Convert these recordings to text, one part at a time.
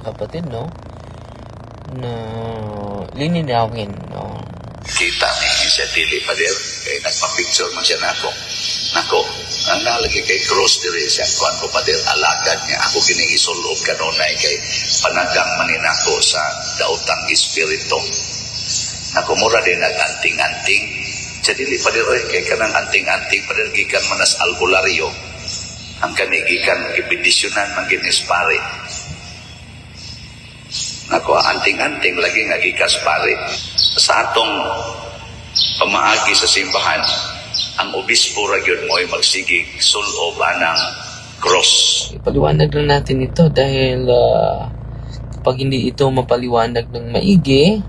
mga kapatid, no? Na lininawin, no? Kita ni siya dili pa der kay nagpa-picture man siya nako ang nalagi kay cross diri siya kuan ko pa der alagad niya ako kini isulob kanunay kay panagang maninako sa daotang espiritu nako mura din naganting-anting siya dili pa der kay kanang anting-anting pa der gikan manas albularyo ang kanigikan gibindisyonan man ginis pare nako anting-anting lagi nga gikas pare sa atong pamaagi sa simbahan ang obispo ra gyud mo'y magsigig sulob anang cross. Ipaliwanag lang natin ito dahil kapag hindi ito mapaliwanag ng maigi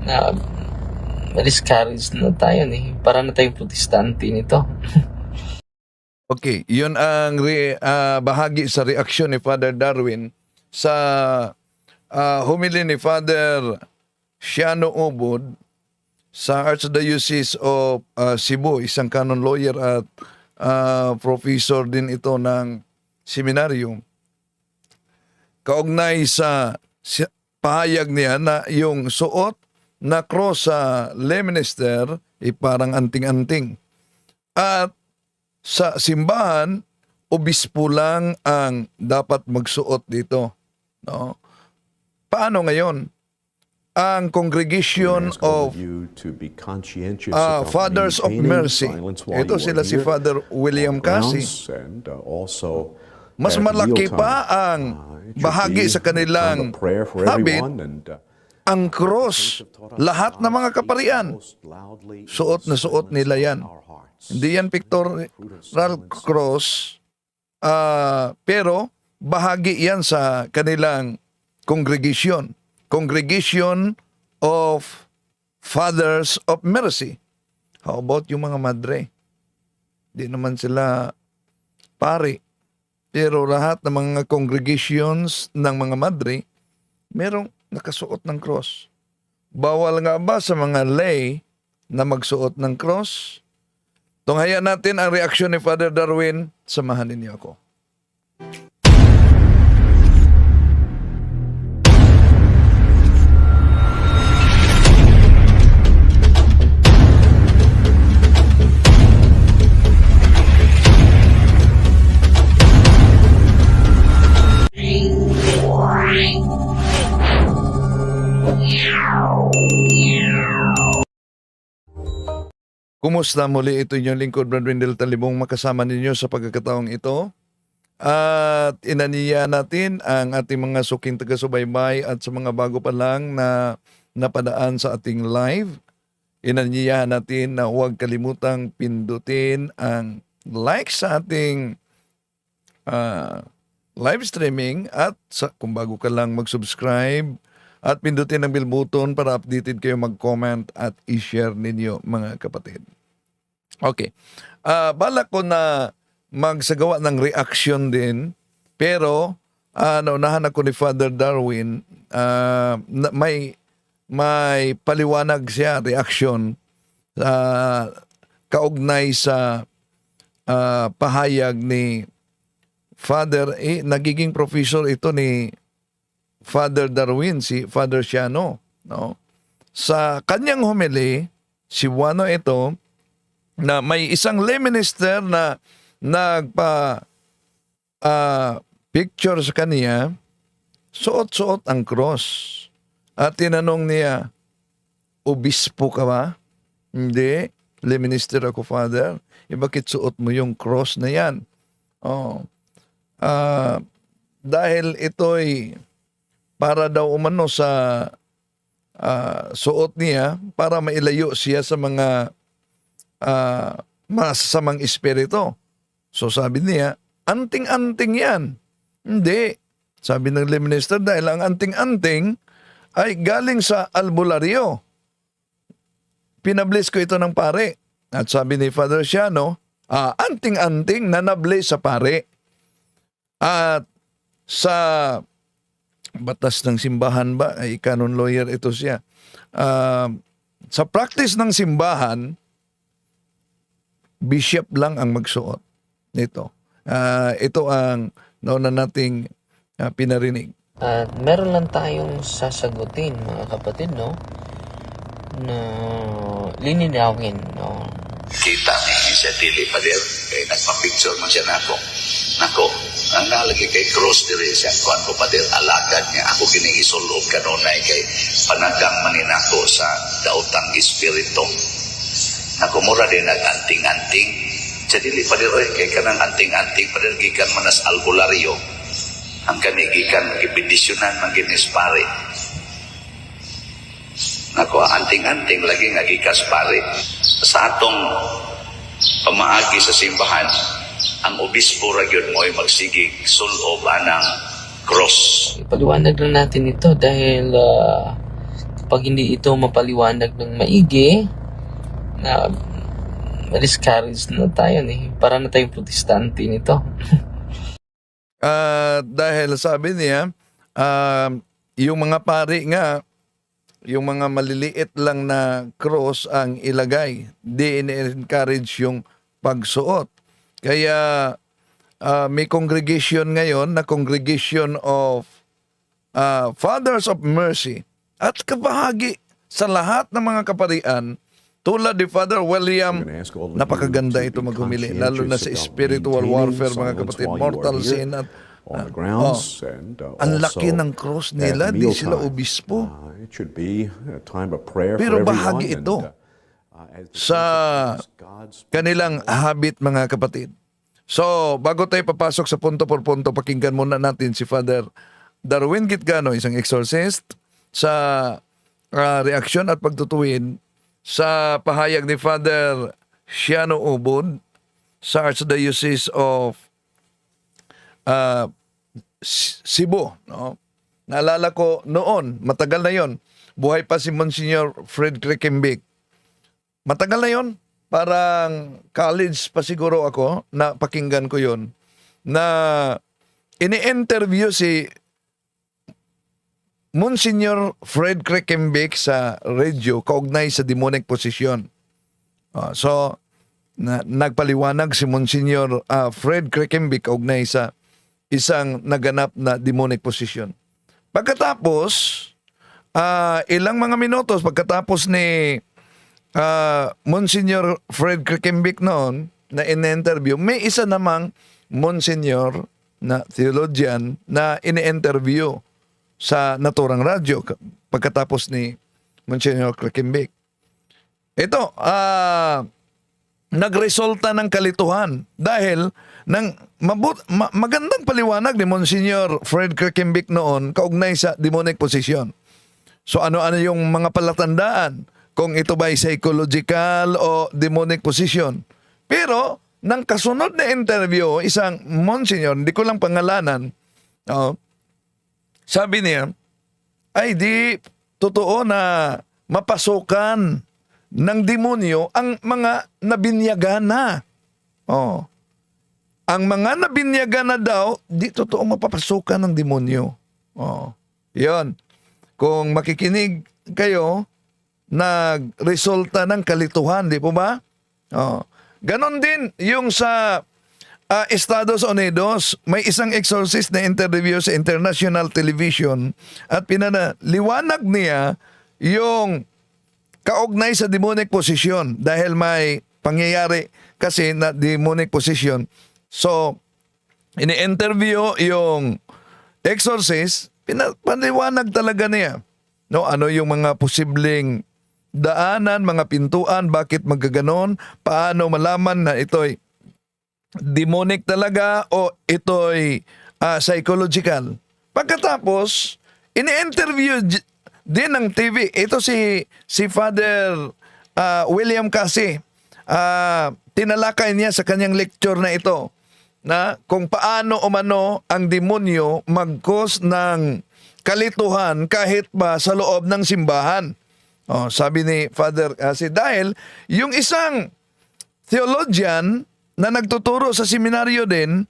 na ma-discourage na tayo para na tayong protestante nito. Okay, yun ang bahagi sa reaksyon ni Father Darwin sa humili ni Father Shiano Ubod sa Archdiocese of Cebu, isang canon lawyer at professor din ito ng seminaryo. Kaugnay sa pahayag niya na yung suot na cross sa lay minister ay parang anting-anting. At sa simbahan, obispo lang ang dapat magsuot dito. No? Paano ngayon? Ang Congregation of Fathers of Mercy. Ito sila si Father William Cassie. Mas malaki pa ang bahagi sa kanilang habit, ang cross. Lahat ng mga kaparian, suot na suot nila yan. Hindi yan pictorial cross, pero bahagi yan sa kanilang congregation. Congregation of Fathers of Mercy. How about yung mga madre? Di naman sila pari. Pero lahat ng mga congregations ng mga madre, merong nakasuot ng cross. Bawal nga ba sa mga lay na magsuot ng cross? Tunghayan natin ang reaksyon ni Father Darwin. Samahan ninyo ako. Kumusta muli, ito inyong lingkod, Brad Wendell Talibong, makasama ninyo sa pagkakataong ito. At inaniya natin ang ating mga suking taga-subaybay at sa mga bago pa lang na napadaan sa ating live. Inaniya natin na huwag kalimutang pindutin ang like sa ating live streaming at kung bago ka lang mag-subscribe at pindutin ang bell button para updated kayo mag-comment at i-share ninyo mga kapatid. Okay. Balak ko na magsagawa ng reaction din, pero naunahan ako ni Father Darwin, may paliwanag siya, reaction kaugnay sa pahayag ni Father, nagiging professor ito ni Father Darwin, si Father Shiano, no? Sa kanyang homily, si Juano ito, na may isang lay minister na picture sa kanya, suot-suot ang cross. At tinanong niya, obispo ka ba? Hindi, lay minister ako, Father. Bakit suot mo yung cross na yan? Dahil ito'y para daw umano sa suot niya para mailayo siya sa mga masasamang espiritu. So sabi niya, anting-anting yan. Hindi. Sabi ng lay minister, dahil ang anting-anting ay galing sa albularyo. Pinablis ko ito ng pare. At sabi ni Father Shiano, anting-anting na nablis sa pare. At sa batas ng simbahan ba, ay canon lawyer ito siya. Sa practice ng simbahan, bishop lang ang magsuot nito. Ito ang nauna nating pinarinig. At meron lang tayong sasagutin mga kapatid, no? Na lininawin, no? Kita ni siya dili pader kay nagpa-picture man siya nako ang nalagi kay cross diri siya kuan ko pader alagad niya ako gini isulob kanunay kay panagang maninako sa daotang espiritu nako mura din nag-anting-anting siya dili pader kay kanang anting-anting pader gikan manas albularyo ang kanigikan gibindisyonan man ginis pare nako anting-anting lagi nga gikas pare sa atong pamaagi sa simbahan ang obispo ra gyud mo'y magsigig sulob anang cross. Ipaliwanag lang natin ito dahil kapag hindi ito mapaliwanag ng maigi, na discourage na tayo para na tayong protestante nito. Dahil sabi niya, yung mga pari nga, yung mga maliliit lang na cross ang ilagay. Di in-encourage yung pagsuot. Kaya may congregation ngayon na Congregation of Fathers of Mercy at kabahagi sa lahat ng mga kaparian tulad ni Father William. Napakaganda ito maghumili, lalo na sa spiritual warfare mga kapatid, mortal sin at ang laki ng cross nila, di sila obispo. Pero bahagi ito sa kanilang habit mga kapatid. So, bago tayo papasok sa punto por punto, pakinggan muna natin si Father Darwin Gitgano, isang exorcist, sa reaksyon at pagtutuwid sa pahayag ni Father Shiano Ubod sa Archdiocese of Cebu. No? Naalala ko noon, matagal na yon, buhay pa si Monsignor Fred Krekimbik. Matagal na yon, parang college pa siguro ako na pakinggan ko yon, na ini-interview si Monsignor Fred Krekimbik sa radio kaugnay sa demonic possession. So, nagpaliwanag si Monsignor Fred Krekimbik kaugnay sa isang naganap na demonic possession. Pagkatapos, ilang mga minutos pagkatapos ni Monsignor Fred Krekimbik noon na in-interview, may isa namang Monsignor na theologian na in-interview sa naturang radyo pagkatapos ni Monsignor Krekimbik. Ito, nagresulta ng kalituhan dahil ng magandang paliwanag ni Monsignor Fred Krekimbik noon kaugnay sa demonic possession. So ano-ano yung mga palatandaan kung ito ba ay psychological o demonic possession. Pero nang kasunod na interview, isang Monsignor, hindi ko lang pangalanan, sabi niya, ay di totoo na mapasukan ng demonyo ang mga nabinyagan na. Ang mga nabinyagan na daw, di totoo mapapasukan ng demonyo. Yun. Kung makikinig kayo, nagresulta ng kalituhan, di po ba? Ganon din yung sa Estados Unidos, may isang exorcist na interview sa international television at pinaliwanag niya yung kaugnay sa demonic possession dahil may pangyayari kasi na demonic possession. So, ini-interview yung exorcist, pinaliwanag talaga niya. No, ano yung mga posibleng daanan, mga pintuan, bakit magaganon, paano malaman na ito'y demonic talaga o ito'y psychological. Pagkatapos, ini-interview din ng TV. Ito si Father William Casey. Tinalakay niya sa kanyang lecture na ito na kung paano umano ang demonyo mag-cause ng kalituhan kahit ba sa loob ng simbahan. Sabi ni Father Casey, dahil yung isang theologian na nagtuturo sa seminaryo din,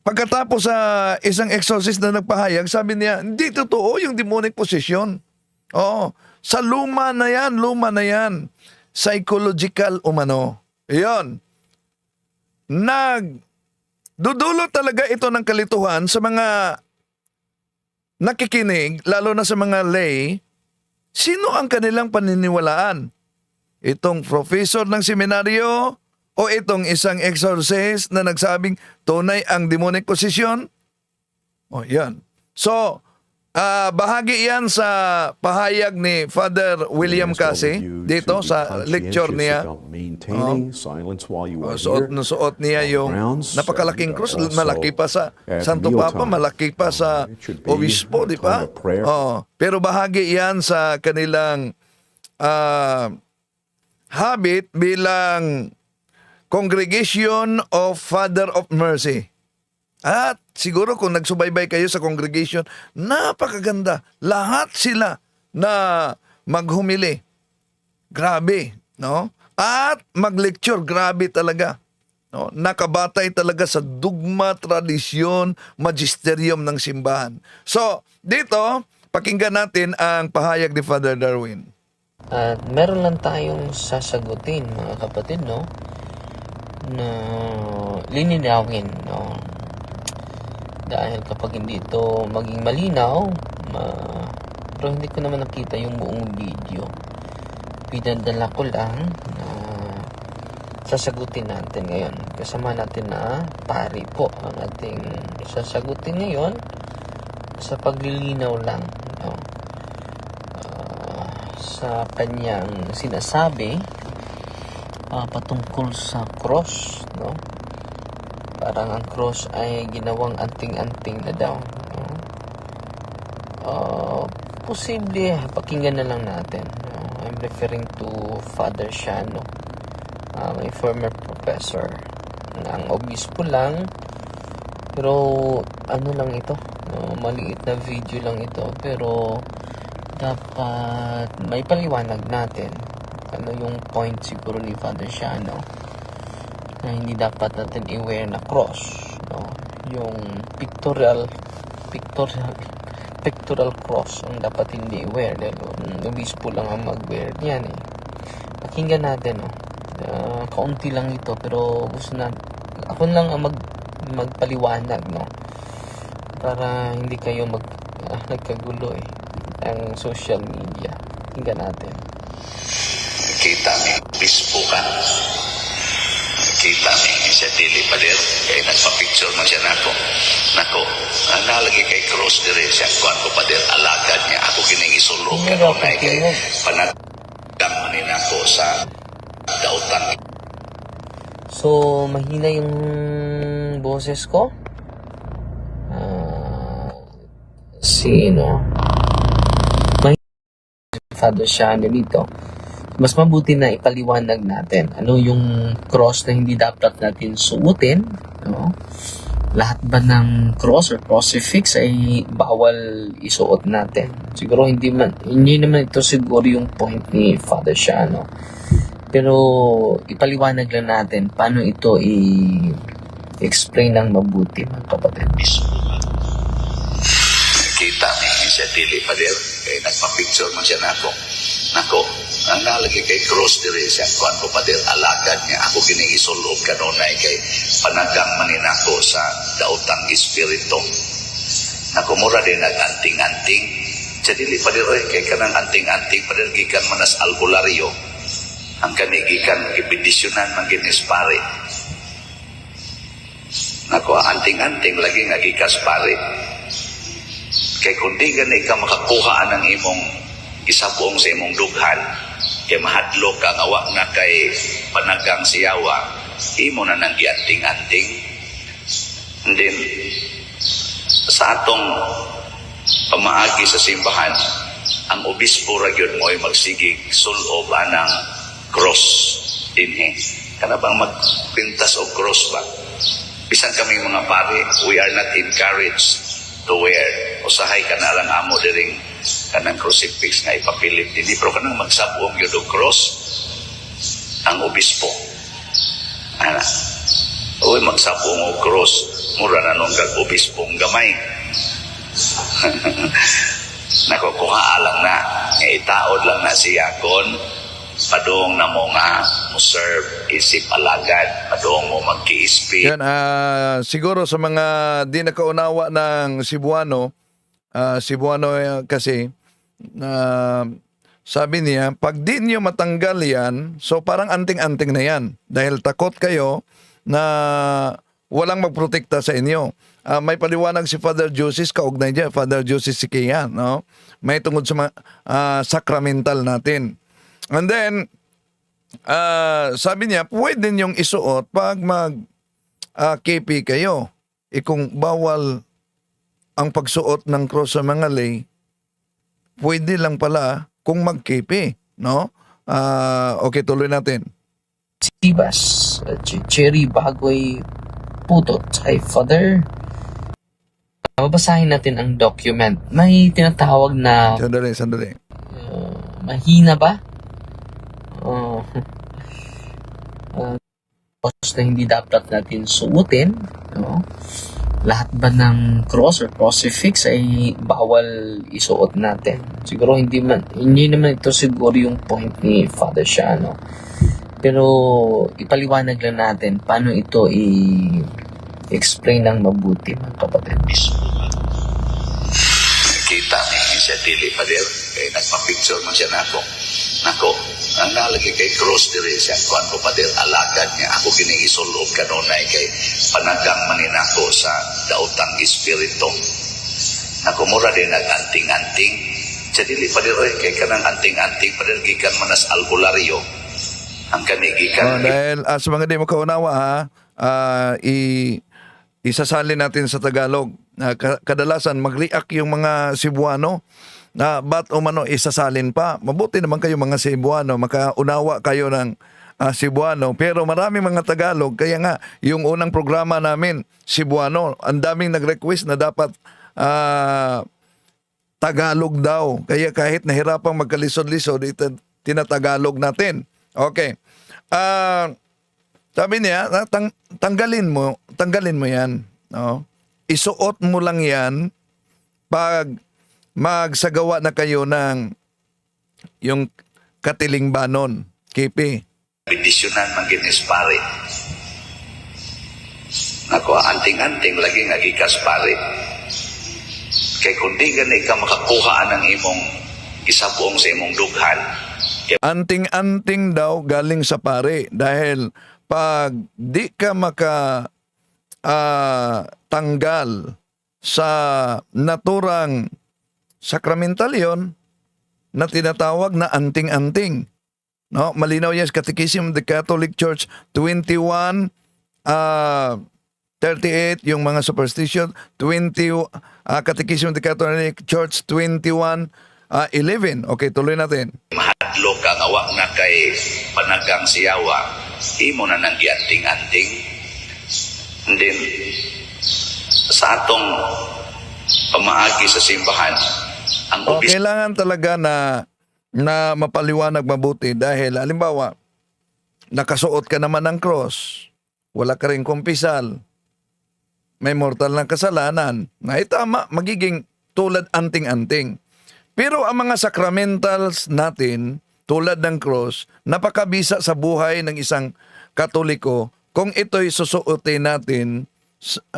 pagkatapos sa isang exorcist na nagpahayag, sabi niya, hindi totoo yung demonic possession. Sa luma na yan. Psychological umano. Iyon. Nagdudulot talaga ito ng kalituhan sa mga nakikinig, lalo na sa mga lay, sino ang kanilang paniniwalaan? Itong professor ng seminaryo o itong isang exorcist na nagsabing tunay ang demonic possession? O yan. So, bahagi yan sa pahayag ni Father William Casey dito sa lecture niya. Suot niya yung napakalaking cross, malaki pa sa Santo Papa, malaki pa sa obispo, di ba? Pero bahagi yan sa kanilang habit bilang Congregation of Father of Mercy. At siguro kung nagsubaybay kayo sa congregation, napakaganda. Lahat sila na maghumili. Grabe, no? At mag-lecture, grabe talaga. No? Nakabatay talaga sa dugma, tradisyon, magisterium ng simbahan. So, dito, pakinggan natin ang pahayag ni Father Darwin. At meron lang tayong sasagutin, mga kapatid, no? Na lininawin, no? Dahil kapag hindi ito maging malinaw, pero hindi ko naman nakita yung buong video. Pinadala ko lang na sasagutin natin ngayon. Kasama natin na pari po ang ating sasagutin ngayon sa paglilinaw lang, no? Sa kanyang sinasabi patungkol sa cross, no? Parang ang cross ay ginawang anting-anting na daw, no? Posible, pakinggan na lang natin, no? I'm referring to Father Shano, a former professor ng obispo lang, pero ano lang ito, no? Maliit na video lang ito, pero dapat may paliwanag natin ano yung point siguro ni Father Shano na hindi dapat natin i-wear na cross, no? Yung pictorial cross ang dapat hindi i-wear dahil obispo lang ang mag-wear niyan eh. Pakinggan natin, no? Kaunti lang ito pero gusto na ako lang ang magpaliwanag, no? Para hindi kayo nagkagulo eh ang social media. Pakinggan natin. Kita mi bispo ka. Kita mi siya dili pader kay nagpa-picture man siya nako nalagi kay cross dire siya kuan ko pader alagad niya ako kining isulog kanunay kay panagdang manin ako sa dautan. So mahina yung boses ko. Sino? Father Shano dito. Mas mabuti na ipaliwanag natin ano yung cross na hindi dapat natin suotin, no? Lahat ba ng cross or crucifix ay bawal isuot natin? Siguro hindi naman ito siguro yung point ni Father Shano. Pero ipaliwanag lang natin paano ito i-explain ng mabuti, mga kapatid. Kita mi siya dili pader kay nagpa-picture man siya nako ang nalagi kay cross dire siya kuan ko pader alagad niya ako kining isulog kanunay kay panagang manin ako sa daotang espiritu. Nako mura din nag-anting-anting siya dili pader kay kanang anting-anting pader gikan manas albularyo ang kanigikan ibidisyonan man ginis pare. Nako anting-anting lagi nga gikas pare. Kay kundi gani ka makakuha ng imong isabong sa imong dughan, kay mahadlok ka nga wa na kay panagang siyawa, imo na nang gianting-anting. And then, sa atong pamaagi sa simbahan, ang obispo ra gyud mo'y magsigig sulob anang cross dinhi. Kana bang magpintas og cross ba? Bisan kami mga pare, we are not encouraged to wear. Usahay ka na lang amo diring kanang crucifix nga ipapilit din. Pero kanang magsabong yun o cross ang obispo. Ana. Uy, magsabong o cross. Mura na nung kag-obispong gamay. Nakukuha lang na. Nga itaod lang na siya kon padung na mo nga mo serve isip alagad padung mo magki-ispi. Yan, siguro sa mga di nakaunawa ng Cebuano, Cebuano kasi, sabi niya, pag di niyo matanggal yan, so parang anting-anting na yan. Dahil takot kayo na walang magprotekta sa inyo. May paliwanag si Father Joseph, kaugnay niya, Father Joseph Siquia, no? May tungkol sa sacramental natin. And then, sabi niya, pwede niyong isuot pag KP kayo. Kung bawal ang pagsuot ng cross sa mga lay, pwede lang pala kung mag-KP, no? Okay, tuloy natin. Sibas, Cherry Bagoy Putot, kay Father. Babasahin natin ang document. May tinatawag na Sandali. mahina ba? Cross na hindi dapat natin suotin, no? Lahat ba ng cross or crucifix ay bawal isuot natin? Siguro hindi naman ito siguro yung point ni Father Shano. Pero ipaliwanag lang natin paano ito i-explain ng mabuti, mga kapatid. Kita ni siya dili pader kay nagpa-picture man siya nako ang nalagay kay cross diri siya kuan ko pader alagad niya ako giniisulob kanunay kay panagang maninako sa daotang espiritu nako mura din nag-anting-anting siya dili pader kay kanang anting-anting pader gikan manas albularyo ang kanigikan Dahil sa mga di mo kaunawa, isasalin natin sa Tagalog. Kadalasan mag-react yung mga Cebuano na ba't umano isasalin pa. Mabuti naman kayo mga Cebuano, makaunawa kayo ng Cebuano. Pero marami mga Tagalog, kaya nga yung unang programa namin, Cebuano, ang daming nag-request na dapat Tagalog daw. Kaya kahit nahirapang magkalisod-lisod, tinatagalog natin. Okay. Sabi niya, tanggalin mo yan. No? Isuot mo lang yan pag magsagawa na kayo ng yung katilingbanon, KP. bendisyonan man ginis pare. Nako anting-anting lagi nga gikas pare. Kay kundi gani ka makakuha ng imong isabong sa imong dughan. Anting-anting daw galing sa pare dahil pag di ka tanggal sa naturang sakramental yon na tinatawag na anting-anting. No, malinaw yan sa Catechism of the Catholic Church 21 38 yung mga superstition, Catechism of the Catholic Church 21 11. Okay, tuloy natin. Mahadlo ka nga wa na kay panagang siyawa, imo na nang gianting-anting. And then sa atong pamaagi sa simbahan, ang kailangan talaga na mapaliwanag mabuti dahil halimbawa nakasuot ka naman ng cross, wala ka ring kumpisal, may mortal na kasalanan, na itama, magiging tulad anting-anting. Pero ang mga sacramentals natin, tulad ng cross, napakabisa sa buhay ng isang Katoliko kung ito'y susuotin natin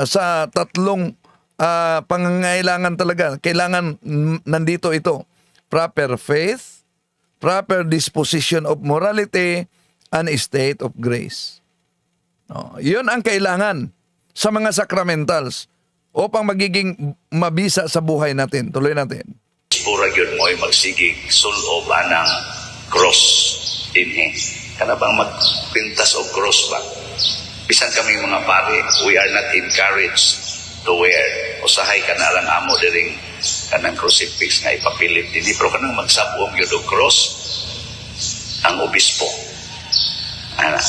sa tatlong pangangailangan talaga. Kailangan nandito ito. Proper faith, proper disposition of morality, and state of grace. Yun ang kailangan sa mga sacramentals upang magiging mabisa sa buhay natin. Tuloy natin. pura yun mo'y magsigig sulob anang cross dinhi. Kana bang magpintas o cross ba? Bisan kami mga pare, we are not encouraged to wear. Usahay ka na lang amo diring kanang crucifix nga ipapilit dinhi. Pero kanang magsabong yun o cross ang obispo. Ana,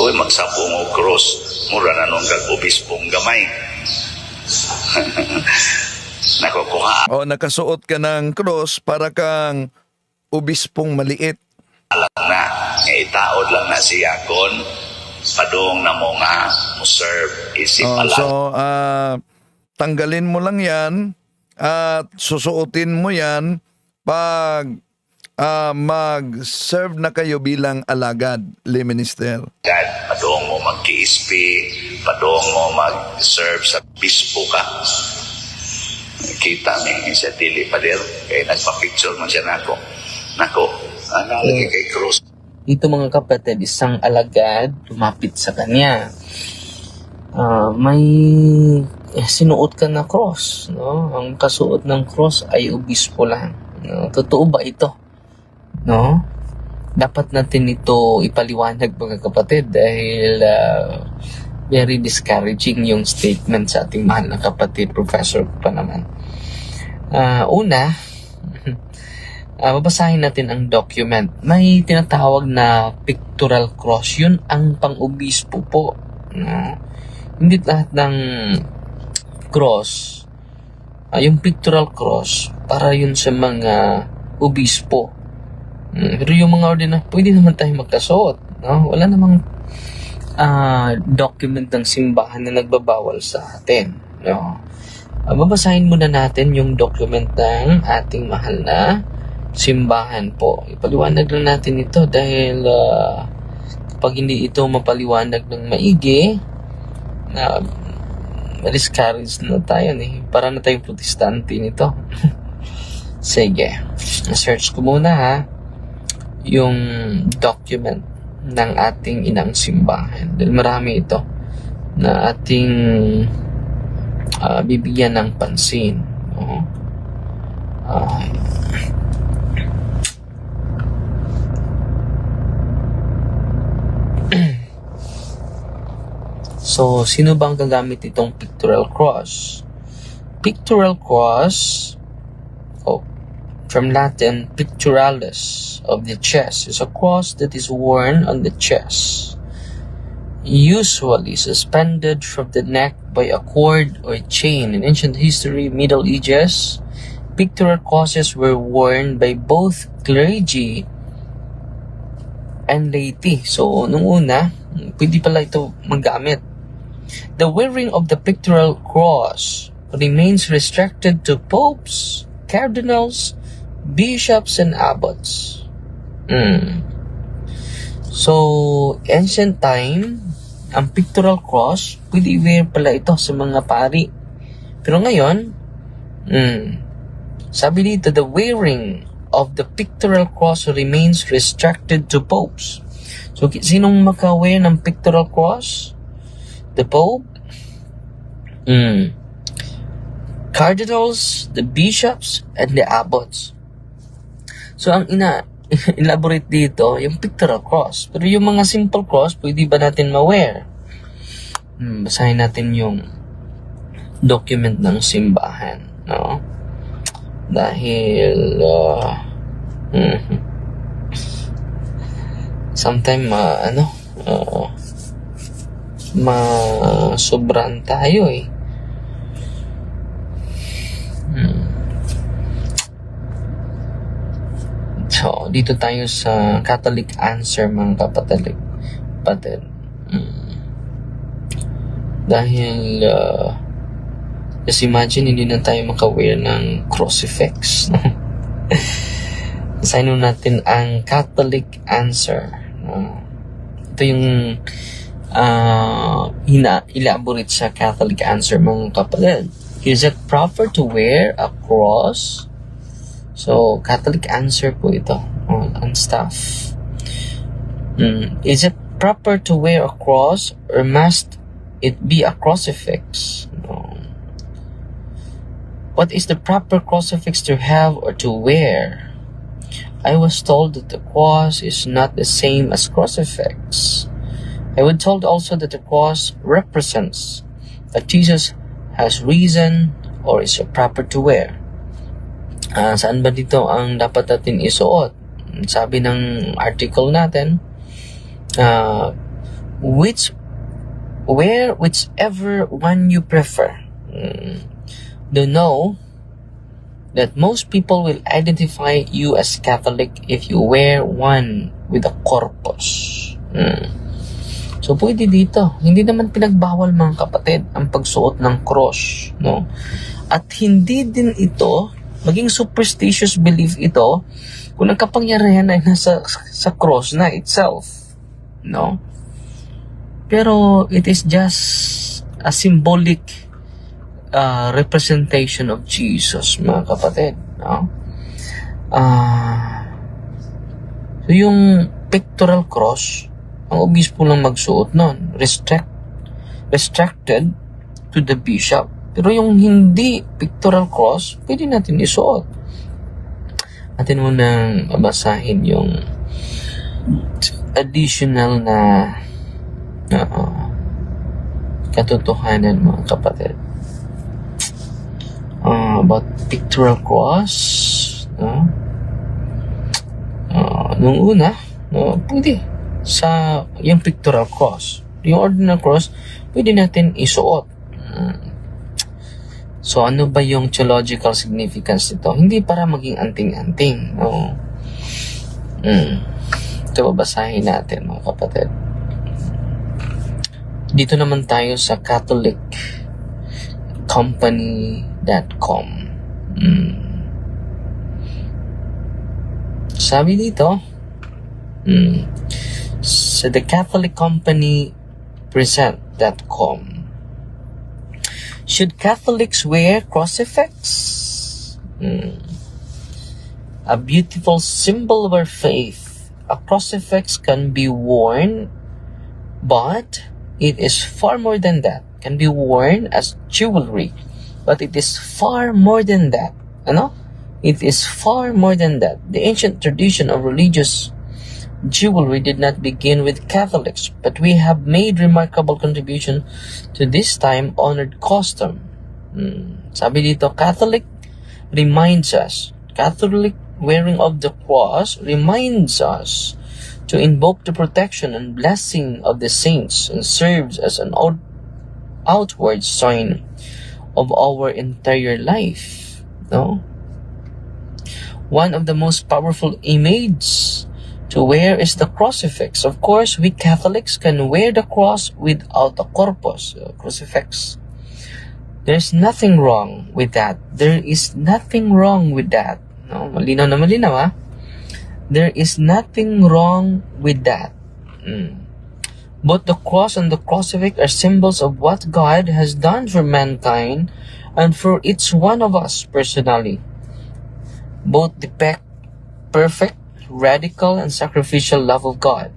uy magsabong o cross, mura na nung kag-obispong gamay. Nakukuha. Nakasuot ka ng cross para kang obispong maliit. Alam na, nga itaod lang na siya kon padung na mo nga mo-serve isip alam. So, tanggalin mo lang yan at susuotin mo yan pag mag-serve na kayo bilang alagad, lay minister. Padung mo mag-KSP, padung mo mag-serve sa bispo ka. kita ni sa dili pader kay nagpa-picture man siya nako nalagay kay cross. Ito mga kapatid, isang alagad lumapit sa kanya. May sinuot ka na cross, no? Ang kasuot ng cross ay obispo lang. No? Totoo ba ito? No? Dapat natin ito ipaliwanag mga kapatid dahil very discouraging yung statement sa ating mahal na kapatid, professor pa naman. Una, babasahin natin ang document. May tinatawag na pictorial cross. Yun ang pang-obispo po. No? Hindi lahat ng cross, yung pictorial cross, para yun sa mga obispo. Pero yung mga ordinary, pwede naman tayo magkasuot. No? Wala namang document ng simbahan na nagbabawal sa atin. No? Babasahin muna natin yung document ng ating mahal na simbahan po. Ipaliwanag lang natin ito dahil pag hindi ito mapaliwanag ng maigi, discourage na tayo para na tayong protestante nito. Sige, search ko muna yung document ng ating inang simbahan dahil marami ito na ating bibigyan ng pansin. So, sino bang gagamit itong pictorial cross? Pictorial cross, from Latin, pictoralis, of the chest, is a cross that is worn on the chest, usually suspended from the neck by a cord or chain. In ancient history, Middle Ages, pictorial crosses were worn by both clergy and laity. So, nung una, pwede pala ito magamit. The wearing of the pictorial cross remains restricted to popes, cardinals, bishops, and abbots. So, ancient time, ang pictorial cross, pwede i-wear pala ito sa mga pari. Pero ngayon, sabi dito, the wearing of the pictorial cross remains restricted to popes. So, sinong maka-wear ng pictorial cross? The Pope, cardinals, the bishops, and the abbots. So, ang elaborate dito, yung pictorial cross. Pero yung mga simple cross, pwede ba natin ma-wear? Basahin natin yung document ng simbahan. No? Dahil, sometime, masobran tayo So, dito tayo sa Catholic Answer, mga kapatid. Dahil just imagine, hindi na tayo maka-wear ng crucifix. Basahin natin ang Catholic Answer. Ito yung elaborate sa Catholic Answer, mga kapatid. Is it proper to wear a cross? So, Catholic Answer po ito. And stuff. Is it proper to wear a cross or must it be a crucifix? No. What is the proper crucifix to have or to wear? I was told that the cross is not the same as crucifix. I was told also that the cross represents that Jesus has risen or is proper to wear. Saan ba dito ang dapat natin isuot? Sabi ng article natin, wear whichever one you prefer. Do know that most people will identify you as Catholic if you wear one with a corpus. So, pwede dito. Hindi naman pinagbawal, mga kapatid, ang pagsuot ng cross, no? At hindi din ito, maging superstitious belief ito, kung ang kapangyarihan ay nasa sa cross na itself, no? Pero, it is just a symbolic representation of Jesus, mga kapatid. No? So yung pictorial cross, ang obispo lang magsuot nun. Restricted to the bishop. Pero yung hindi pictorial cross, pwede natin isuot. Atin munang basahin yung additional na katotohanan, mga kapatid. About pictorial cross. Nung una, pwede sa yung pictorial cross. Yung ordinal cross, pwede natin isuot. So, ano ba yung theological significance nito? Hindi para maging anting-anting. No? Ito, babasahin natin, mga kapatid. Dito naman tayo sa CatholicCompany.com. Sabi dito, sa The Catholic Company Present.com, should Catholics wear crucifix? A beautiful symbol of our faith. A crucifix can be worn, but it is far more than that. Can be worn as jewelry, but it is far more than that. It is far more than that. The ancient tradition of religious jewelry did not begin with Catholics, but we have made remarkable contribution to this time-honored custom. Sabi dito, Catholic wearing of the cross reminds us to invoke the protection and blessing of the saints and serves as an outward sign of our interior life. No? One of the most powerful images to wear is the crucifix. Of course, we Catholics can wear the cross without a corpus, crucifix. There's nothing wrong with that. There is nothing wrong with that. No? Malinaw na malinaw, ha? There is nothing wrong with that. Both the cross and the crucifix are symbols of what God has done for mankind and for each one of us personally. Both depict perfect, radical, and sacrificial love of God,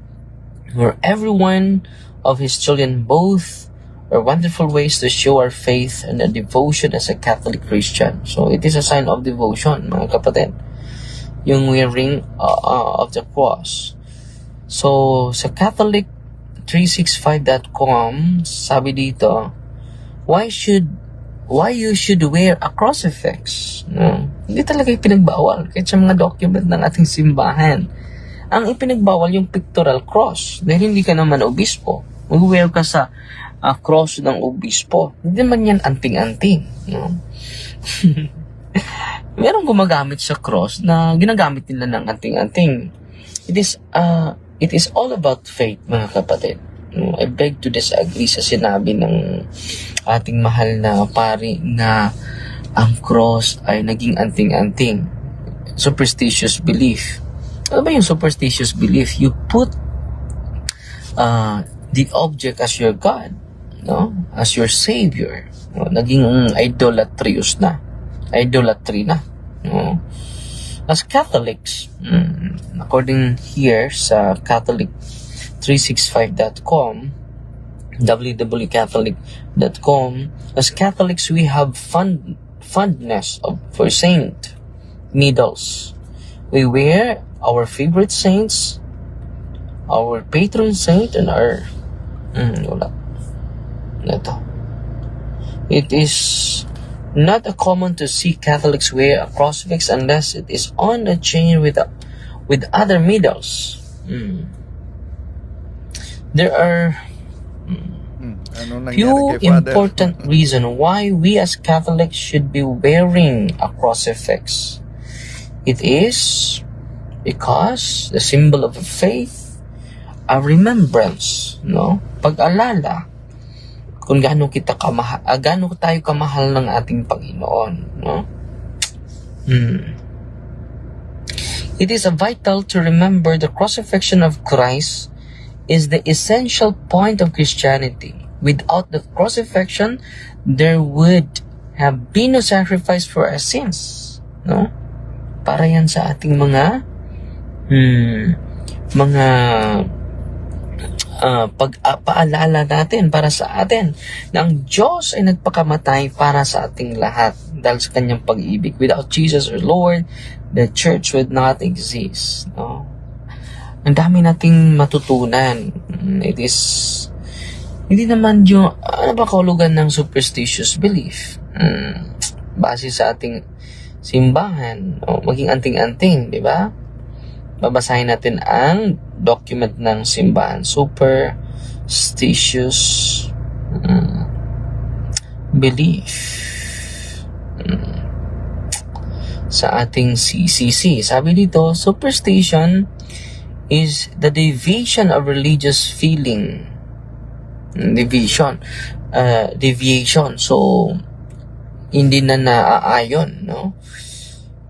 where every one of His children both are wonderful ways to show our faith and a devotion as a Catholic Christian. So it is a sign of devotion, mga kapatid, yung wearing of the cross. So sa Catholic365.com, sabi dito, why you should wear a crucifix? No? Hindi talaga ipinagbawal kahit sa mga document ng ating simbahan. Ang ipinagbawal yung pictorial cross dahil hindi ka naman obispo. Mag-wear ka sa cross ng obispo. Hindi naman yan anting-anting. No? Merong gumagamit sa cross na ginagamit nila ng anting-anting. It is all about faith, mga kapatid. I beg to disagree sa sinabi ng ating mahal na pari na ang cross ay naging anting-anting. Superstitious belief. Ano ba yung superstitious belief? You put the object as your God, no? As your Savior. No? Naging idolatry na. No? As Catholics, according here sa Catholic365.com, www.catholic.com, as Catholics we have fondness for saint medals. We wear our favorite saints, our patron saint, and our It is not common to see Catholics wear a crucifix unless it is on a chain with other medals. There are few important reasons why we as Catholics should be wearing a crucifix. It is because the symbol of faith, a remembrance, no? Pag-alala kung gaano tayo kamahal ng ating Panginoon, no? It is vital to remember the crucifixion of Christ is the essential point of Christianity. Without the crucifixion, there would have been a sacrifice for our sins. No? Para yan sa ating mga paalala natin para sa atin na ang Diyos ay nagpakamatay para sa ating lahat dahil sa kanyang pag-ibig. Without Jesus our Lord, the church would not exist. No? Ang dami nating matutunan. It is hindi naman yung ano ba kahulugan ng superstitious belief. Base sa ating simbahan, o maging anting-anting, di ba? Babasahin natin ang document ng simbahan. Superstitious belief. Sa ating CCC. Sabi dito, superstition is the deviation of religious feeling. Deviation. So, hindi na naaayon, no?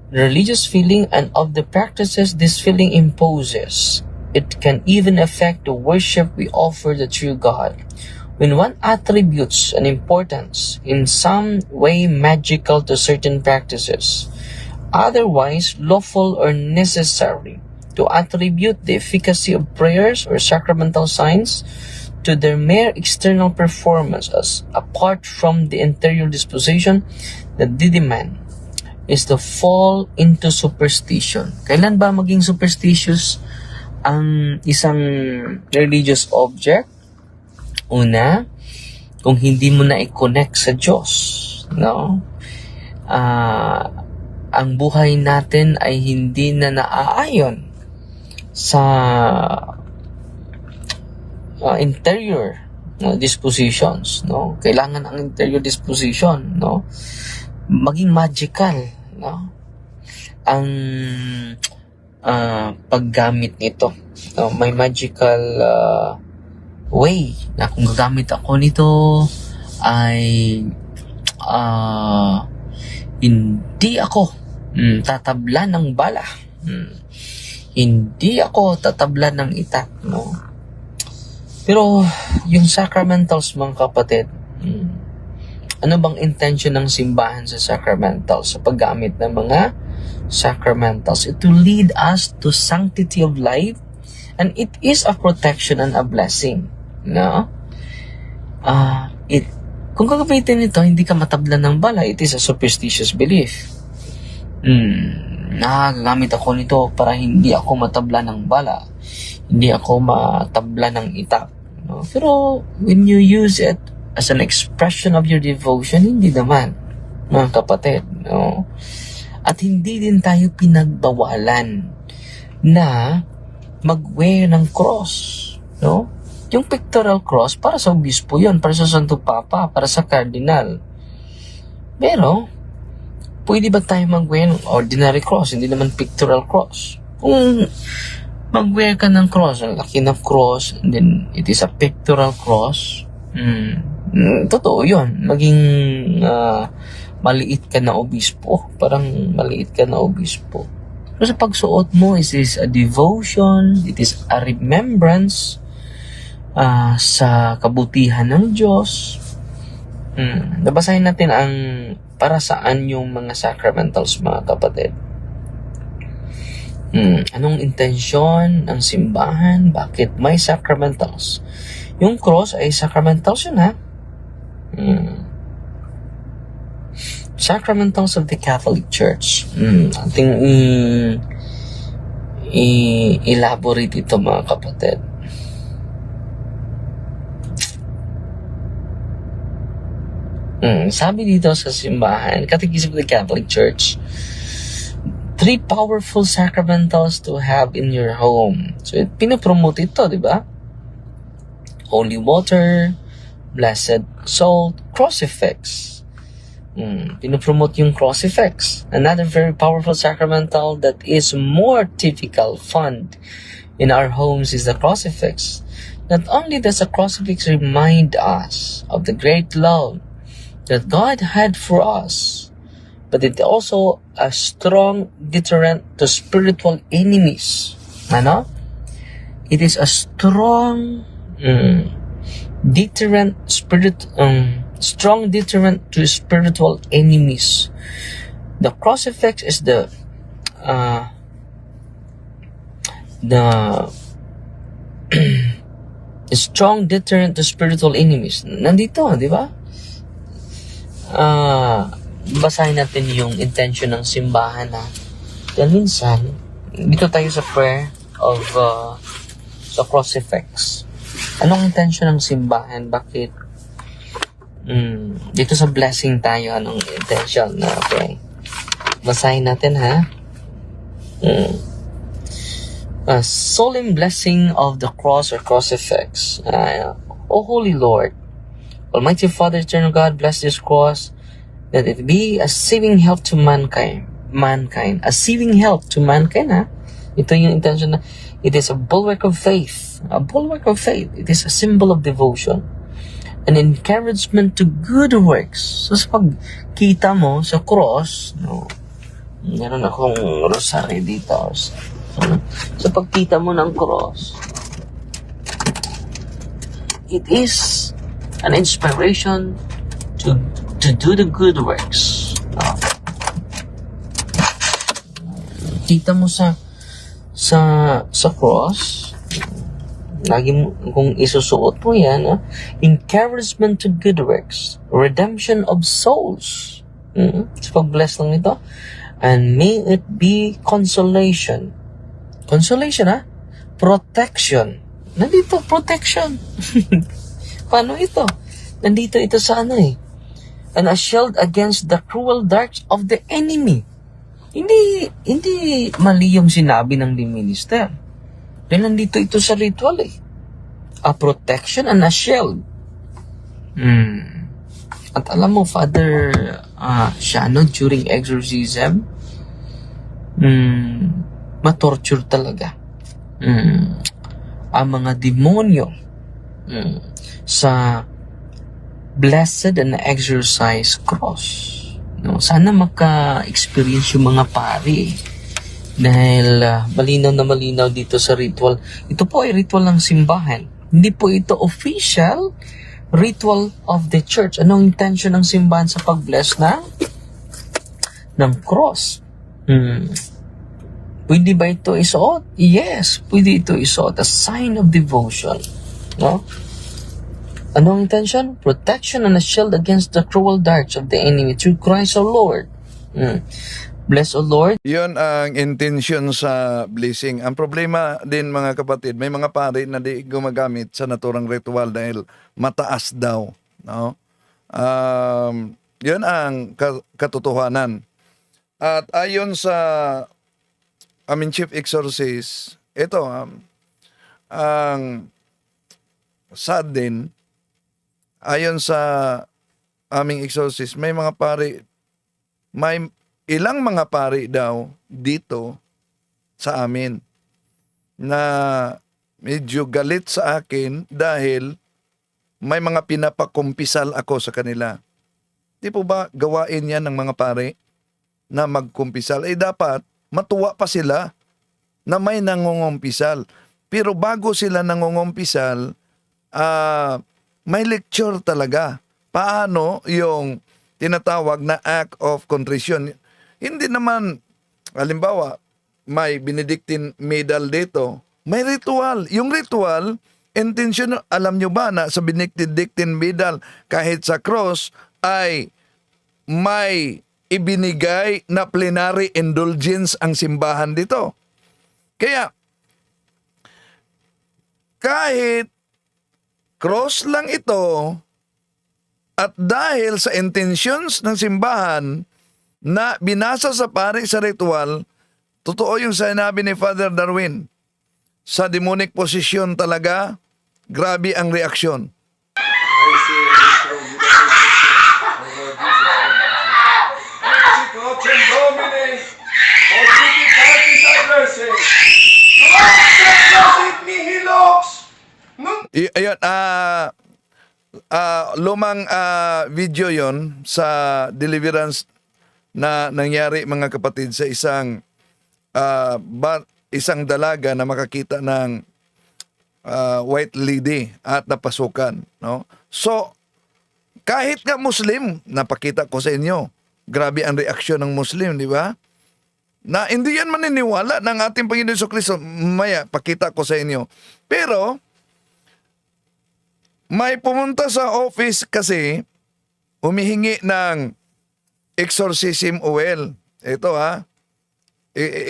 Religious feeling and of the practices this feeling imposes. It can even affect the worship we offer the true God. When one attributes an importance in some way magical to certain practices, otherwise lawful or necessary, to attribute the efficacy of prayers or sacramental signs to their mere external performance as apart from the interior disposition that they demand, is to fall into superstition. Kailan ba maging superstitious ang isang religious object? Una, kung hindi mo na i-connect sa Diyos, no? Ang buhay natin ay hindi na naaayon sa interior dispositions, no? Kailangan ang interior disposition, no, maging magical, no, ang paggamit nito, no? May magical way na kung gagamit ako nito ay hindi ako tatabla ng bala, hindi ako tatabla ng itak, no? Pero yung sacramentals, mga kapatid, ano bang intention ng simbahan sa sacramentals, sa paggamit ng mga sacramentals? It will lead us to sanctity of life, and it is a protection and a blessing, no? Kung gagamitin ito, hindi ka matabla ng bala, it is a superstitious belief. Nagagamit ako nito para hindi ako matabla ng bala, hindi ako matabla ng itak, no? Pero when you use it as an expression of your devotion, hindi naman, mga kapatid, no? At hindi din tayo pinagbawalan na mag-wear ng cross, no? Yung pictorial cross, para sa obispo yun, para sa Santo Papa, para sa cardinal. Pero, pwede ba tayo mag-wear ng ordinary cross, hindi naman pictorial cross? Kung mag-wear ka ng cross, ang laki ng cross, and then it is a pictorial cross, totoo yun. Maging maliit ka na obispo, parang maliit ka na obispo. Pero sa pagsuot mo, it is a devotion, it is a remembrance sa kabutihan ng Diyos. Nabasahin natin ang para saan yung mga sacramentals, mga kapatid. Anong intensyon ng simbahan? Bakit may sacramentals? Yung cross ay sacramentals yun, ha? Sacramentals of the Catholic Church. Ating elaborate ito, mga kapatid. Sabi dito sa simbahan, Catechism of the Catholic Church, 3 powerful sacramentals to have in your home. So, pinapromote ito, di ba? Holy water, blessed salt, crucifix. Pinapromote yung crucifix. Another very powerful sacramental that is more typical found in our homes is the crucifix. Not only does the crucifix remind us of the great love that God had for us, but it also a strong deterrent to spiritual enemies. Ano? It is a strong deterrent strong deterrent to spiritual enemies. The crucifix is the strong deterrent to spiritual enemies. Nandito, di ba? Basahin natin yung intention ng simbahan na. Dahil minsan, dito tayo sa prayer of sa crucifix. Anong intention ng simbahan? Bakit? Dito sa blessing tayo, anong intention na, okay? Basahin natin, ha? A solemn blessing of the cross or crucifix. O Holy Lord, Almighty Father, Eternal God, bless this cross, that it be a saving help to mankind. A saving help to mankind, ha? Ito yung intention na, it is a bulwark of faith. A bulwark of faith. It is a symbol of devotion. An encouragement to good works. So, sa pagkita mo sa cross, no, meron akong rosary dito. Sa pagkita mo ng cross, it is an inspiration to do the good works. Kita mo sa cross, lagi mo, kung isusuot mo yan, encouragement to good works, redemption of souls. Sa pag-bless lang nito, and may it be consolation. Consolation, protection. Nandito, protection. Paano ito? Nandito ito sa and a shield against the cruel darts of the enemy. Hindi mali yung sinabi ng the minister. Dahil nandito ito sa ritual a protection and a shield. At alam mo, Father Shano, during exorcism, matorture talaga ang mga demonyo sa blessed and exorcised cross. No, sana maka-experience yung mga pari dahil malinaw na malinaw dito sa ritual. Ito po ay ritual ng simbahan. Hindi po ito official ritual of the church. Anong intention ng simbahan sa pag-bless ng cross? Pwede ba ito isuot? Yes, pwede ito isuot. A sign of devotion. No? Anong intention? Protection and a shield against the cruel darts of the enemy through Christ our Lord. Bless, O Lord. Yun ang intention sa blessing. Ang problema din, mga kapatid, may mga pari na di gumagamit sa naturang ritual dahil mataas daw. No? Yun ang katotohanan. At ayon sa aming chief exorcist, ito, ang sad din, ayon sa aming exorcist, may ilang mga pari daw dito sa amin na medyo galit sa akin dahil may mga pinapakumpisal ako sa kanila. Di po ba gawain yan ng mga pari na magkumpisal? Dapat matuwa pa sila na may nangungumpisal. Pero bago sila nangungumpisal, may lecture talaga. Paano yung tinatawag na act of contrition? Hindi naman, halimbawa, may Benedictine medal dito. May ritual. Yung ritual, intention, alam nyo ba na sa Benedictine medal, kahit sa cross, ay may ibinigay na plenary indulgence ang simbahan dito. Kaya, kahit cross lang ito, at dahil sa intentions ng simbahan na binasa sa pari sa ritual, totoo yung sinabi ni Father Darwin, sa demonic possession talaga, grabe ang reaksyon. Ayun, lumang video yon sa deliverance na nangyari, mga kapatid, sa isang dalaga na makakita ng white lady at napasukan, no? So Kahit nga Muslim, napakita ko sa inyo, grabe ang reaksyon ng Muslim, di ba? Na hindi yan maniniwala ng ating Panginoon Jesucristo. Maya, pakita ko sa inyo. Pero, may pumunta sa office kasi, humihingi ng exorcism oil. Ito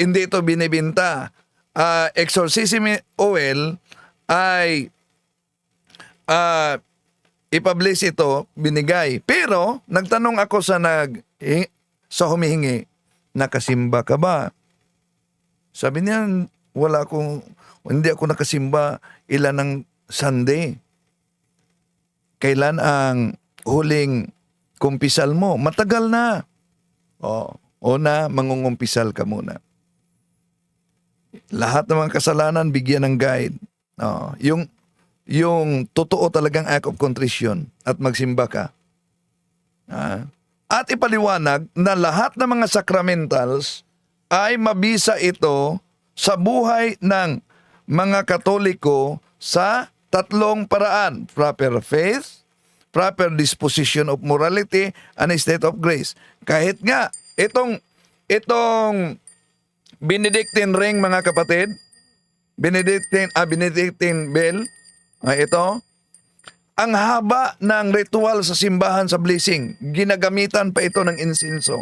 hindi ito binibinta. Exorcism oil ay ipublish ito, binigay. Pero, nagtanong ako sa humihingi, nakasimba ka ba? Sabi niya, hindi ako nakasimba ilan ng Sunday. Kailan ang huling kumpisal mo? Matagal na. Mangungumpisal ka muna. Lahat ng mga kasalanan, bigyan ng guide. Yung totoo talagang act of contrition at magsimba ka. At ipaliwanag na lahat ng mga sacramentals ay mabisa ito sa buhay ng mga Katoliko sa tatlong paraan: proper faith, proper disposition of morality, and state of grace. Kahit nga, itong Benedictine ring, mga kapatid, Benedictine bell, ito, ang haba ng ritual sa simbahan sa blessing, ginagamitan pa ito ng insinso.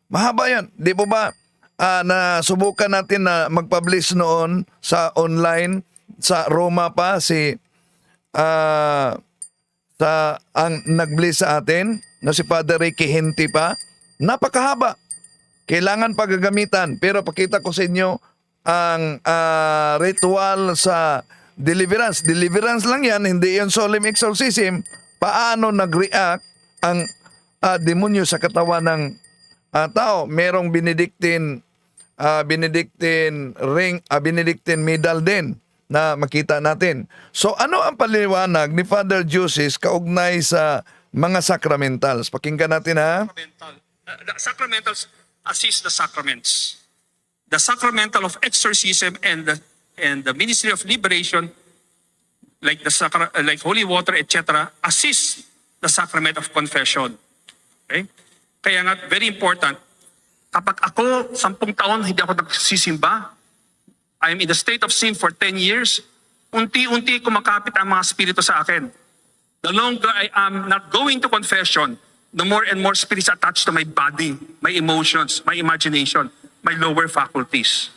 Mahaba yan. Di po ba, nasubukan natin na magpublish noon sa online, sa Roma pa, ang nag-bless sa atin, na si Father Ricky Hinti pa, napakahaba. Kailangan paggagamitan. Pero pakita ko sa inyo ang ritual sa deliverance. Deliverance lang yan, hindi yan solemn exorcism. Paano nag-react ang demonyo sa katawan ng tao? Merong Benedictine ring, Benedictine medal din na makita natin. So ano ang paliwanag ni Father Jusis kaugnay sa mga sacramentals? Pakinggan natin The sacramentals assist the sacraments. The sacramental of exorcism and the ministry of liberation, like like holy water, etc., assist the sacrament of confession. Okay? Kaya nga, very important, kapag ako 10 taon hindi ako nagsisimba, I am in the state of sin for 10 years, unti-unti kumakapit ang mga spirito sa akin. The longer I am not going to confession, the more and more spirits attached to my body, my emotions, my imagination, my lower faculties.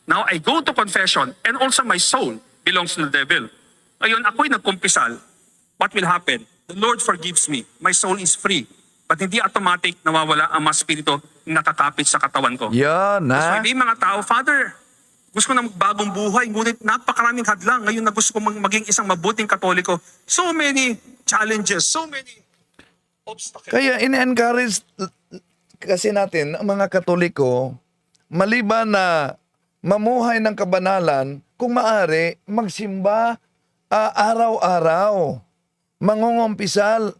Now, I go to confession, and also my soul belongs to the devil. Ngayon, ako'y nagkumpisal. What will happen? The Lord forgives me. My soul is free. But hindi automatic nawawala ang mga spirito na nakakapit sa katawan ko. Yan, So, may mga tao, Father, gusto ko na magbagong buhay, ngunit napakaraming hadlang. Ngayon na gusto ko maging isang mabuting Katoliko. So many challenges, so many obstacles. Kaya in-encourage kasi natin ang mga Katoliko, maliban na mamuhay ng kabanalan, kung maaari, magsimba araw-araw, mangungumpisal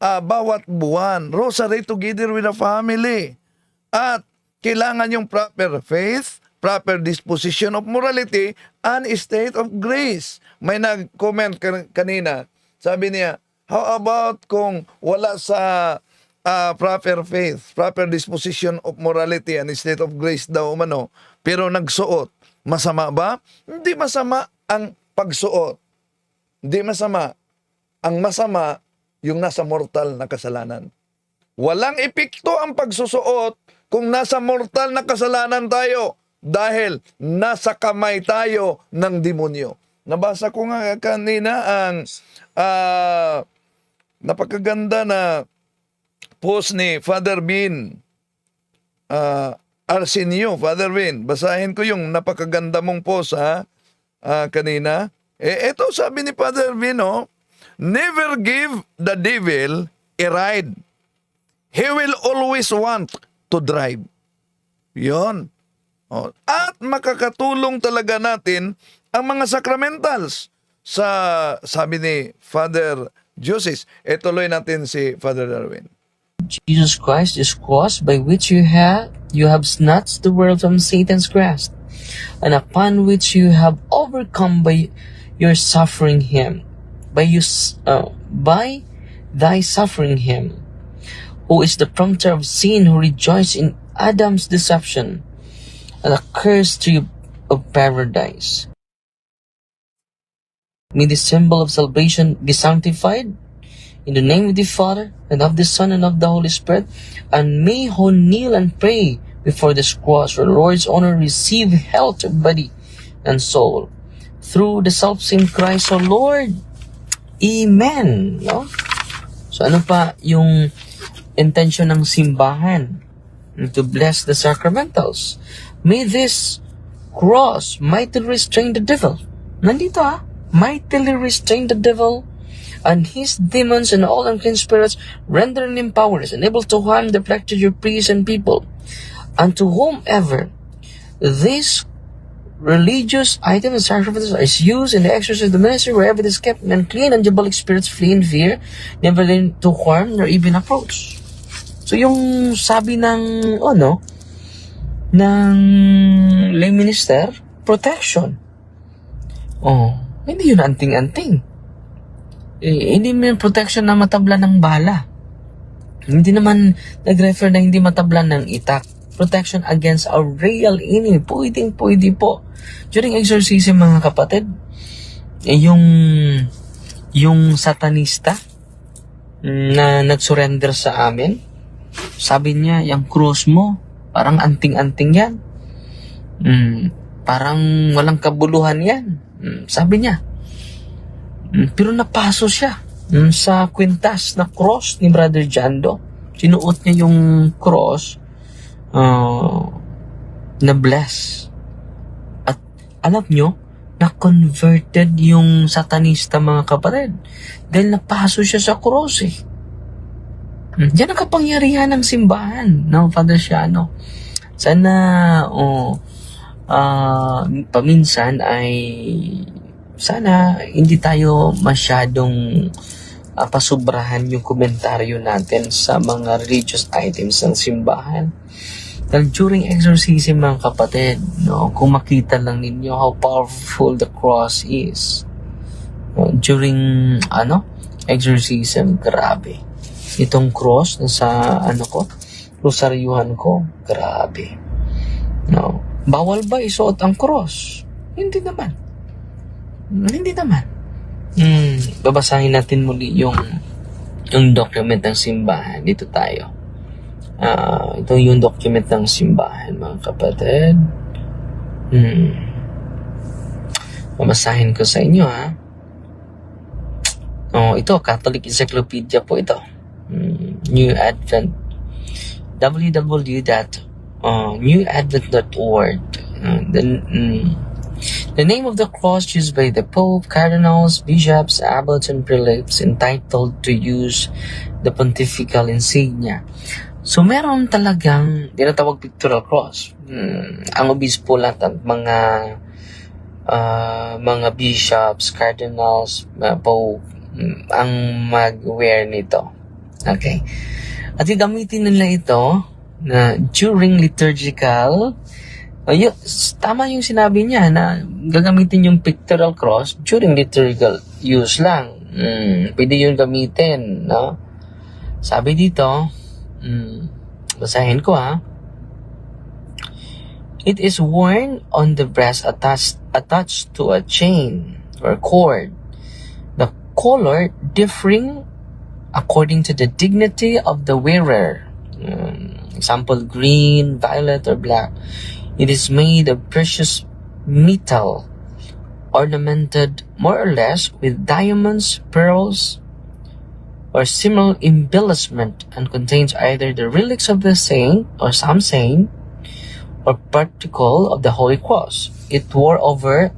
bawat buwan, rosary together with the family. At kailangan yung proper faith, proper disposition of morality, and state of grace. May nag-comment kanina, sabi niya, how about kung wala sa proper faith, proper disposition of morality and state of grace daw umano, pero nagsuot, masama ba? Hindi masama ang pagsuot. Hindi masama. Ang masama, yung nasa mortal na kasalanan. Walang epekto ang pagsusuot kung nasa mortal na kasalanan tayo dahil nasa kamay tayo ng demonyo. Nabasa ko nga kanina ang napakaganda na post ni Father Bin Arsenio. Father Bin, basahin ko yung napakaganda mong post kanina. Ito sabi ni Father Bin, never give the devil a ride. He will always want to drive. Yon. At makakatulong talaga natin ang mga sacramentals. Sabi ni Father Jusis. Tuloy natin si Father Darwin. Jesus Christ is cross by which you have snatched the world from Satan's grasp, and upon which you have overcome by your suffering him. By thy suffering him, who is the prompter of sin, who rejoiced in Adam's deception, and the cursed tree of paradise. May the symbol of salvation be sanctified in the name of the Father, and of the Son, and of the Holy Spirit, and may who kneel and pray before this cross for the Lord's honor receive health of body and soul. Through the self-same Christ our Lord. Amen. No? So ano pa yung intention ng simbahan? To bless the sacramentals. May this cross mightily restrain the devil. Nandito mightily restrain the devil and his demons and all unclean spirits, rendering him powerless and able to harm the flesh of your priests and people. And to whomever this religious item and sacrifices is used in the exercise of the ministry, wherever it is kept, and unclean and diabolic spirits flee in fear, never learn to harm nor even approach. So yung sabi ng ng lay minister, protection. Hindi yun anting-anting. Hindi mo protection na matabla ng bala. Hindi naman nag-refer na hindi matabla ng itak. Protection against a real enemy. Pwede po. During exorcism, mga kapatid, yung satanista na nag-surrender sa amin, sabi niya, yung cross mo, parang anting-anting yan. Parang walang kabuluhan yan. Sabi niya. Pero napaso siya sa kwintas na cross ni Brother Jando. Sinuot niya yung cross na bless. At alam nyo, na-converted yung satanista, mga kapatid. Dahil napaso siya sa cross Diyan ang kapangyarihan ng simbahan, no, Father Shiano. Sana, paminsan ay sana hindi tayo masyadong pasubrahan yung komentaryo natin sa mga religious items ng simbahan. Dahil during exorcism, mga kapatid, no, kung makita lang ninyo how powerful the cross is. During exorcism, grabe. Itong cross sa rosaryuhan ko, grabe. No. Bawal ba isuot ang cross? Hindi naman. Babasahin natin muli yung document ng simbahan. Dito tayo. Ito yung document ng simbahan, mga kapatid. Babasahin ko sa inyo, ito, Catholic Encyclopedia po ito. New Advent. www.newadvent.org. The name of the cross used by the Pope, cardinals, bishops, abbots, and prelates entitled to use the pontifical insignia. So, meron talagang tinatawag pictorial cross. Ang obispo lahat at mga bishops, cardinals, Pope, ang mag-wear nito. Okay. At gagamitin nila ito na during liturgical, tama yung sinabi niya na gagamitin yung pictorial cross during liturgical use lang. Pwede yun gamitin, no? Sabi dito, basahin ko It is worn on the breast attached to a chain or cord. The color differing according to the dignity of the wearer. Example, green, violet, or black. It is made of precious metal, ornamented more or less with diamonds, pearls, or similar embellishment, and contains either the relics of the saint or some saint, or particle of the Holy Cross. It wore over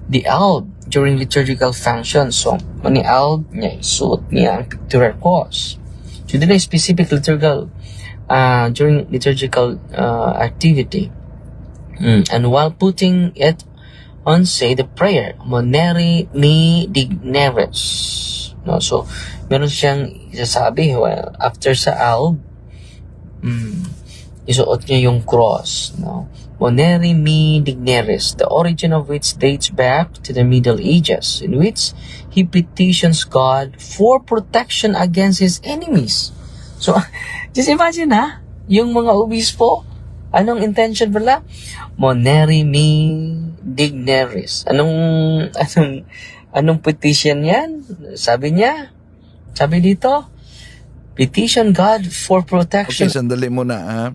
the alb during liturgical functions. So, mani alb niya, isuot niya ang pictorial cross. So, dito na specific liturgical, during liturgical activity. And while putting it on, say the prayer, Monere me digneres. No, so, meron siyang isasabi, well, after sa alb, isuot niya yung cross, no? Moneri mi digneris, the origin of which dates back to the Middle Ages, in which he petitions God for protection against his enemies. So, just imagine yung mga obispo, anong intention pala? Moneri mi digneris. Anong petition yan? Sabi dito, petition God for protection. Okay, sandali muna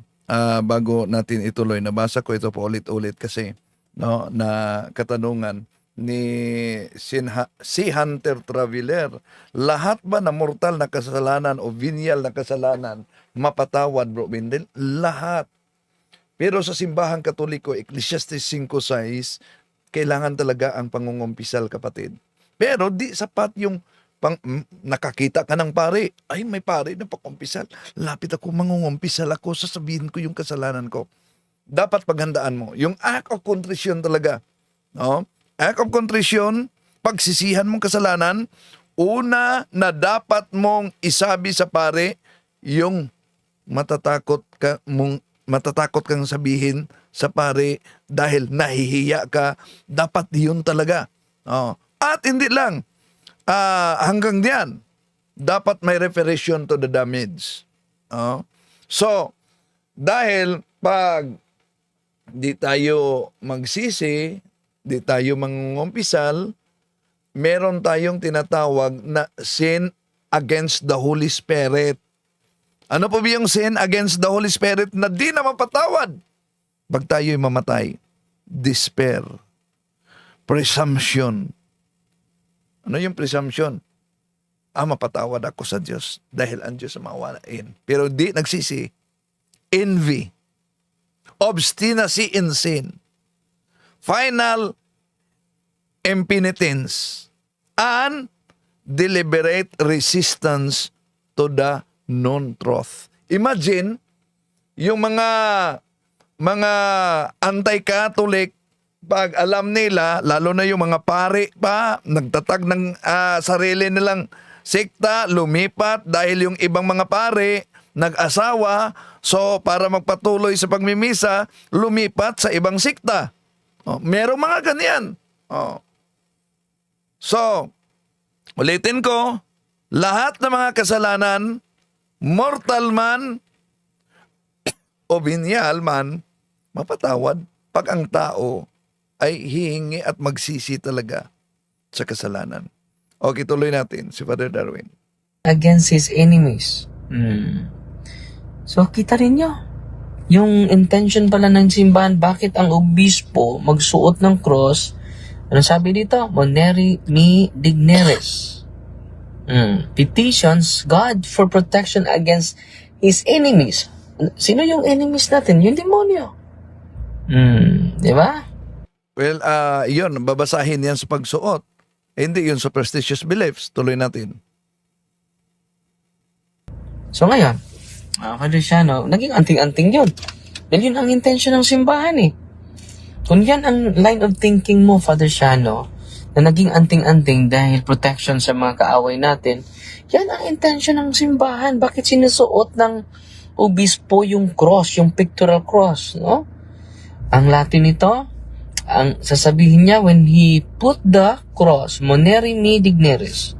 bago natin ituloy. Nabasa ko ito po ulit-ulit kasi no, na katanungan ni si Hunter Traveler. Lahat ba na mortal na kasalanan o venial na kasalanan mapatawad, bro Bindel? Lahat. Pero sa simbahang Katoliko, Ecclesiastes 5:6, kailangan talaga ang pangungumpisal, kapatid. Pero di sapat yung nakakita ka ng pare. Ay, may pare na pakumpisal. Lapit ako, mangungumpisal ako, sasabihin ko yung kasalanan ko. Dapat paghandaan mo. Yung act of contrition talaga. No? Act of contrition, pagsisihan mong kasalanan, una na dapat mong isabi sa pare, yung matatakot kang sabihin sa pare dahil nahihiya ka, dapat yun talaga. At hindi lang, hanggang diyan, dapat may reparation to the damage. So, dahil pag di tayo magsisi, di tayo mangungumpisal, meron tayong tinatawag na sin against the Holy Spirit. Ano po ba yung sin against the Holy Spirit na di na mapatawad? Pag tayo'y mamatay, despair, presumption. Ano yung presumption? Mapatawad ako sa Diyos dahil ang Diyos mawawain. Pero di nagsisi. Envy. Obstinacy in sin. Final impenitence. And deliberate resistance to the non-truth. Imagine, yung mga anti-Catholic, pag alam nila, lalo na yung mga pare pa, nagtatag ng sarili nilang sekta, lumipat dahil yung ibang mga pare nag-asawa, so para magpatuloy sa pagmimisa, lumipat sa ibang sekta. Merong mga ganyan. So, ulitin ko, lahat ng mga kasalanan, mortal man o venial man, mapatawad pag ang tao ay hihingi at magsisi talaga sa kasalanan. Okay, tuloy natin si Father Darwin. Against his enemies. So, kita rin nyo. Yung intention pala ng simbahan, bakit ang obispo magsuot ng cross, ano sabi dito? Moneri mi digneris. Petitions God for protection against his enemies. Sino yung enemies natin? Yung demonyo. Di ba? Well, yun, babasahin yan sa pagsuot. Hindi yun superstitious beliefs. Tuloy natin. So ngayon, Father Shano, naging anting-anting yun. Dahil yun ang intention ng simbahan eh. Kung yan ang line of thinking mo, Father Shano, na naging anting-anting dahil protection sa mga kaaway natin, yan ang intention ng simbahan. Bakit sinusuot ng obispo yung cross, yung pictorial cross, no? Ang Latin nito, ang sasabihin niya, when he put the cross, moneri mi digneris,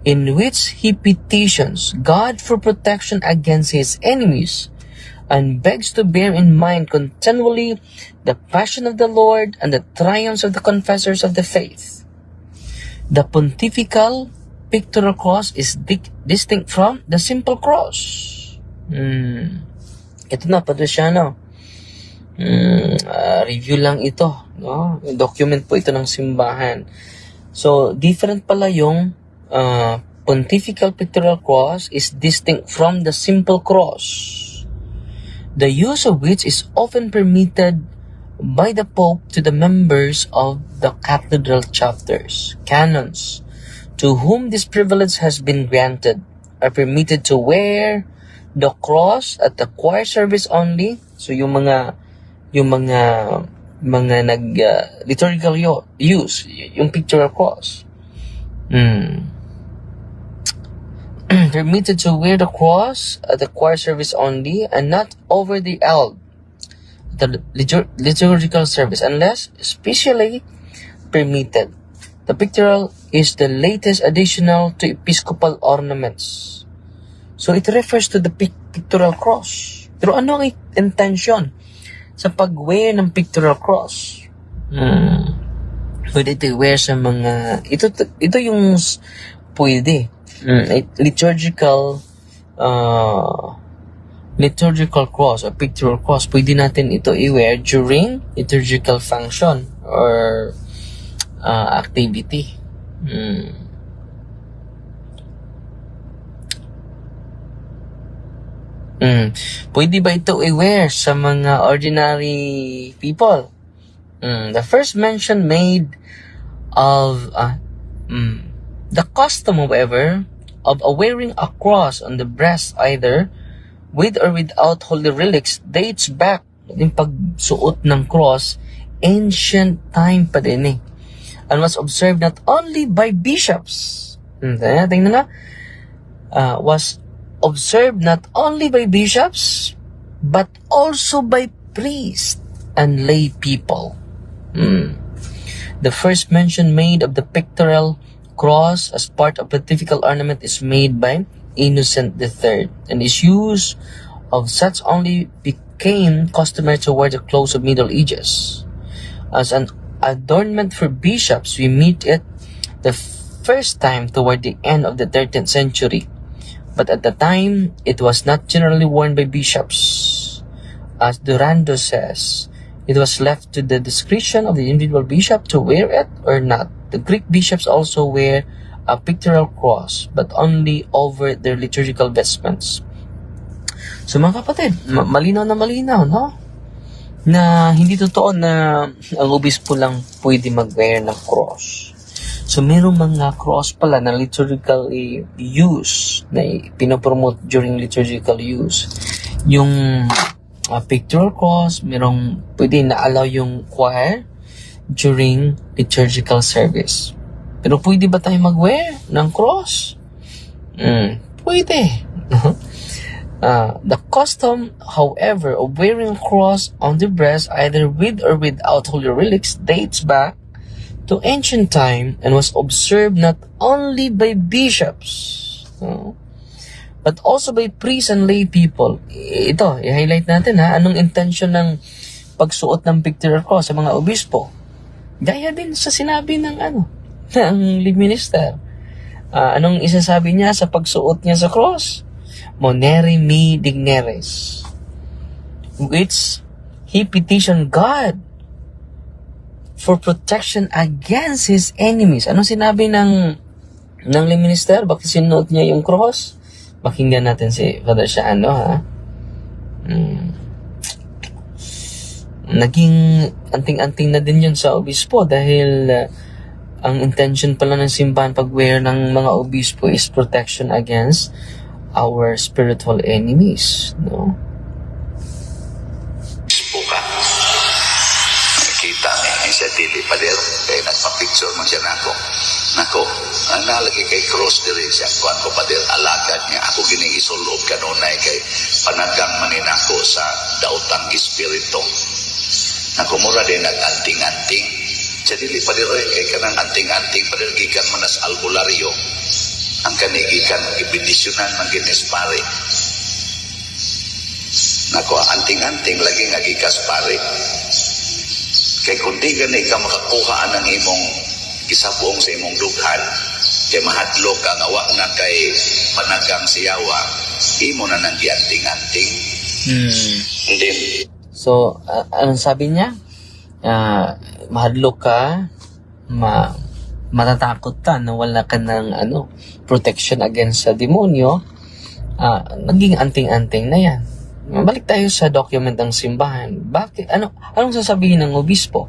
in which he petitions God for protection against his enemies, and begs to bear in mind continually the passion of the Lord and the triumphs of the confessors of the faith. The pontifical pictorial cross is distinct from the simple cross. Ito na, Padre Shano. Review lang ito, no? Document po ito ng simbahan. So, different pala yung pontifical pictorial cross is distinct from the simple cross, the use of which is often permitted by the Pope to the members of the cathedral chapters. Canons, to whom this privilege has been granted, are permitted to wear the cross at the choir service only. So, yung mga liturgical use, yung pictorial cross. permitted to wear the cross at the choir service only and not over the alb, the liturgical service, unless specially permitted. The pictorial is the latest additional to episcopal ornaments. So it refers to the pictorial cross. Pero ano ang intention sa pag-wear ng pictorial cross? Pwede ito wear sa mga... Ito yung pwede. Liturgical cross or pictorial cross. Pwede natin ito i-wear during liturgical function or activity. Pwede ba ito i-wear sa mga ordinary people? The first mention made of the custom, however, of wearing a cross on the breast either with or without holy relics dates back yung pagsuot ng cross ancient time pa din and was observed not only by bishops. Tingnan na. Was observed not only by bishops but also by priests and lay people. The first mention made of the pictorial cross as part of pontifical ornament is made by Innocent III, and its use of such only became customary toward the close of Middle Ages. As an adornment for bishops, we meet it the first time toward the end of the 13th century, but at the time it was not generally worn by bishops. As Durando says, it was left to the discretion of the individual bishop to wear it or not. The Greek bishops also wear a pictorial cross, but only over their liturgical vestments. So mga kapatid, malinaw na malinaw, no? Na hindi totoo na ang obispo lang pwede mag-wear ng cross. So mayroong mga cross pala na liturgical use, na pinopromote during liturgical use. Yung pictorial cross, mayroong pwede na-allow yung choir during liturgical service. Pero pwede ba tayo mag-wear ng cross? Pwede. The custom, however, of wearing a cross on the breast, either with or without holy relics, dates back to ancient time and was observed not only by bishops, but also by priests and lay people. Ito, i-highlight natin anong intention ng pagsuot ng pictorial cross sa mga obispo. Gaya din sa sinabi ng ng lead minister. Anong isasabi niya sa pagsuot niya sa cross? Monere mi digneres, which he petitioned God for protection against his enemies. Anong sinabi ng lead minister? Bakit sinuot niya yung cross? Pakinggan natin si Father Shano, Naging anting-anting na din yun sa obispo dahil ang intention pala ng simbahan pag-wear ng mga obispo is protection against our spiritual enemies, no? Obispo ka. Nakita niya siya dili pader, kaya nagpa-picture man siya nako, ang nalagay kay cross diri siya, kuan ko pader, alagad niya, ako gining isulob kanunay kay panagang maninako sa daotang espiritu. Nako mura din nag-anting-anting. Jadi li padir kay kanang anting-anting padir gikan manas albularyo ang kanigikan ibindisyonan man ginis pare. Nako anting-anting lagi nga gikas pare. Kay kundi gani ka makakuha anang imong gisabong sa imong dughan, kay mahadlok ka nga wa na kay panagang siyawa, imo na nang gianting-anting. Then so anong sabi niya? Mahadlok ka, matatakot ka na wala ka ng protection against sa demonyo, naging anting-anting na yan. Balik tayo sa document ng simbahan. Bakit? Anong sasabihin ng obispo?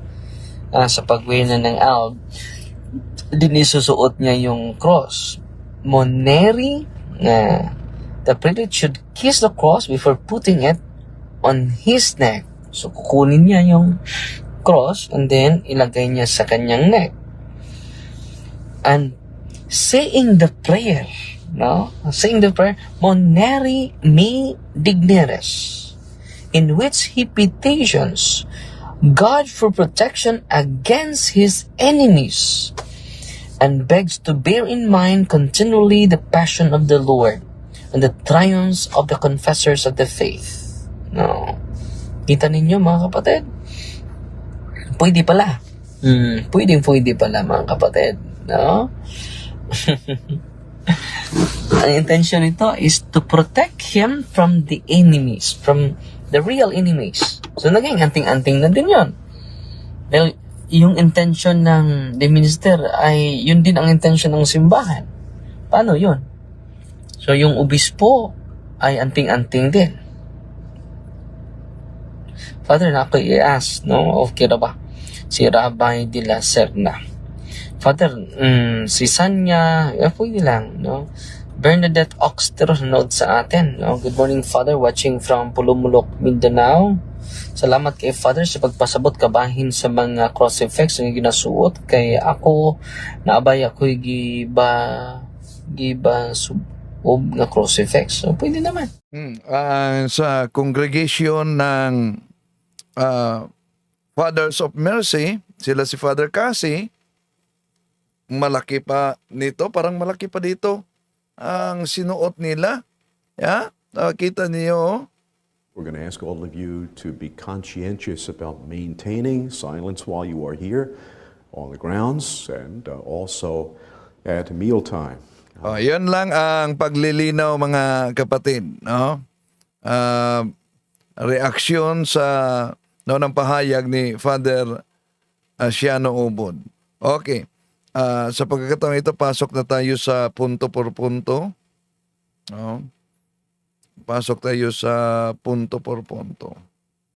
Sa pag-wear na ng alb, din isusuot niya yung cross. Moneri, the prelate should kiss the cross before putting it on his neck. So, kukunin niya yung cross and then ilagay niya sa kanyang neck. And saying the prayer, no? Saying the prayer, Moneri me digneres, in which he petitions God for protection against his enemies and begs to bear in mind continually the passion of the Lord and the triumphs of the confessors of the faith. No. Kita ninyo mga kapatid? Pwede pala. Pwede pala mga kapatid. No? Ang intention nito is to protect him from the enemies, from the real enemies. So, naging anting-anting na din yun. Dahil, yung intention ng the minister ay, yun din ang intention ng simbahan. Paano yun? So, yung obispo ay anting-anting din. Father, na ako i-ask, no? Okay na ba? Si Rabbi de la Serna. Father, si Sanya, pwede lang, no? Bernadette Oxter, nanood sa atin. No? Good morning, Father, watching from Pulumulok, Mindanao. Salamat kay Father sa pagpasabot kabahin sa mga crucifix na ginasuot. Kay ako, naabay ako'y giba subob na crucifix. So, pwede naman. Sa congregation ng Fathers of Mercy, sila si Father Cassie, malaki pa nito, parang malaki pa dito ang sinuot nila. Yeah? Nakita niyo. We're going to ask all of you to be conscientious about maintaining silence while you are here on the grounds and also at mealtime. Yan lang ang paglilinaw mga kapatid. No? Reaksyon sa ng pahayag ni Father Asiano Ubod. Okay. Sa pagkakataon ito, pasok na tayo sa punto por punto. No? Pasok tayo sa punto por punto.